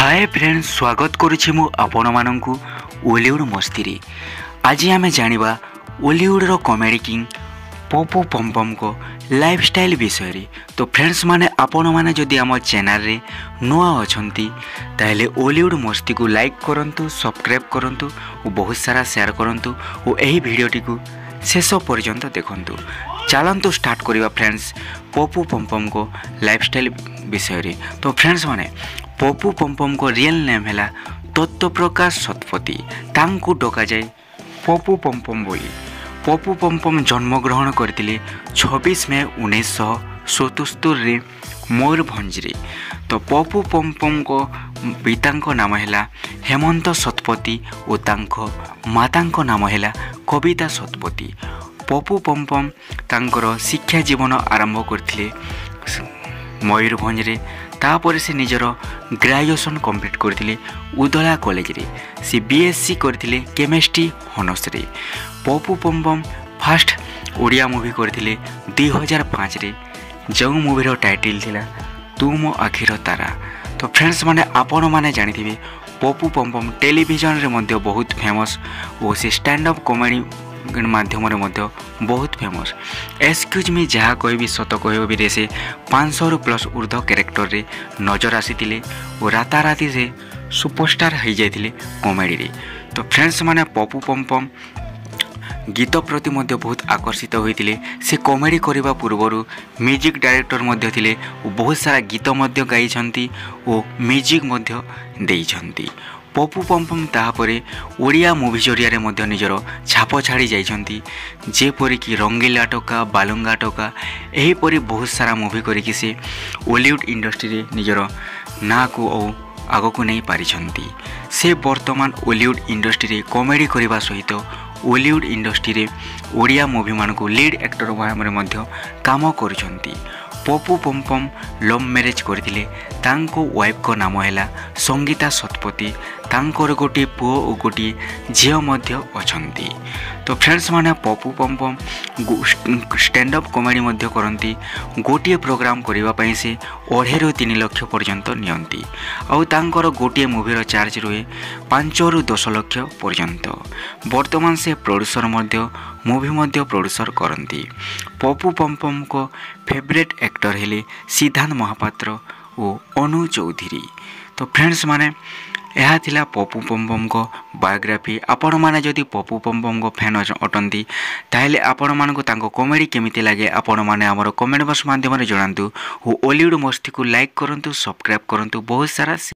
Hi friends, स्वागत करुछि मु आपण माननकु ओलीवुड मस्ती रे। आज आमे जानिबा ओलीवुड रो कॉमेडी किंग पप्पू पमपम को लाइफस्टाइल विषय रे। तो फ्रेंड्स माने आपण माने जदि आम चैनल रे नुआ अछंती ताहेले ओलीवुड मस्ती को लाइक करंतु, सब्सक्राइब करंतु और बहुत सारा शेयर करंतु और एही वीडियोटी को शेष पर्यंत देखंतु। चलंतु स्टार्ट करिबा फ्रेंड्स पप्पू पमपम को लाइफस्टाइल विषय रे। तो फ्रेंड्स माने पप्पू पमपम को रियल नेम है तत्वप्रकाश शतपथी। तांकु डका जाए पप्पू पमपम बोली। पप्पू पमपम जन्मग्रहण करते 26 मई 1977 रे मयूरभंज रे। तो पप्पू पमपम को पिता नाम है हेमंत शतपथी और तांको माता नाम है कविता शतपथी। पप्पू पमपम तांकर शिक्षा जीवन आरंभ करते मयूरभंज रे। तापर से निजर ग्रेजुएशन कंप्लीट करते उदला कॉलेज रे। से बीएससी करते केमिस्ट्री हॉनर्स रे। पप्पू पमपम फास्ट ओडिया मूवी करते 2005 रे, जो मूवीर टाइटल थिला तू मो आखिर तारा। तो फ्रेंड्स माने आपण माने जानिथिबे पप्पू पमपम टेलीविजन रे मध्य बहुत फेमस और से स्टैंड अप कॉमेडी माध्यम बहुत फेमस। एक्सक्यूज मी जहाँ कह सत कह से 500 प्लस ऊर्ध कैरेक्टर रे नजर आसी और राताराति से सुपरस्टार हो जाते कॉमेडी रे। तो फ्रेंड्स माने पप्पू पमपम गीत प्रति बहुत आकर्षित होते। से कॉमेडी करने पूर्वर म्यूजिक डायरेक्टर थे और बहुत सारा गीत गाई और म्यूजिक देइछंती। पप्पू पमपम ताहापरे ओडिया मूवी जरिया निजर छाप छाड़ी जाइछंती, जेपरिक रंगीला टोका, बालुंगा टोका, एहीपरि बहुत सारा मूवी करिकि से ओलीवुड इंडस्ट्री रे निजर ना को आग को नहीं पारिछंती। से वर्तमान ओलीवुड इंडस्ट्री रे कॉमेडी करने सहित ओलीवुड इंडस्ट्री रे ओडिया मूवी मानकु लीड एक्टर भाव में काम करुछंती। पप्पू पमपम लव मैरिज करथिले। तांको वाइफ को नाम है संगीता शतपथी। तांकर गोटे पुओ और गोटे झील अछंती। तो फ्रेंड्स माने पप्पू पमपम स्टैंड अप कॉमेडी करती। गोटे प्रोग्राम करने से 2.5 ରୁ 3 लाख पर्यंत नियंती। आउ तांकर गोटे मूवीर चार्ज रुए 5 ରୁ 10 लाख पर्यंत। वर्तमान से प्रोड्यूसर मूवी प्रोड्यूसर करती। पप्पू पमपम को फेवरेट एक्टर हेले सिद्धांत महापात्र और अनु चौधरी। तो फ्रेंड्स माने यह थिला पप्पू पमपम को बायोग्राफी। आपण माने जदि पप्पू पमपम को फैन अटंती ताहेले आपण मानकु तांको कॉमेडी केमिति लागे आपण माने हमर कमेंट बॉक्स माध्यम रे जणांतु। ओलीवुड मस्ती को लाइक करंतु, सब्सक्राइब करंतु, बहुत सारा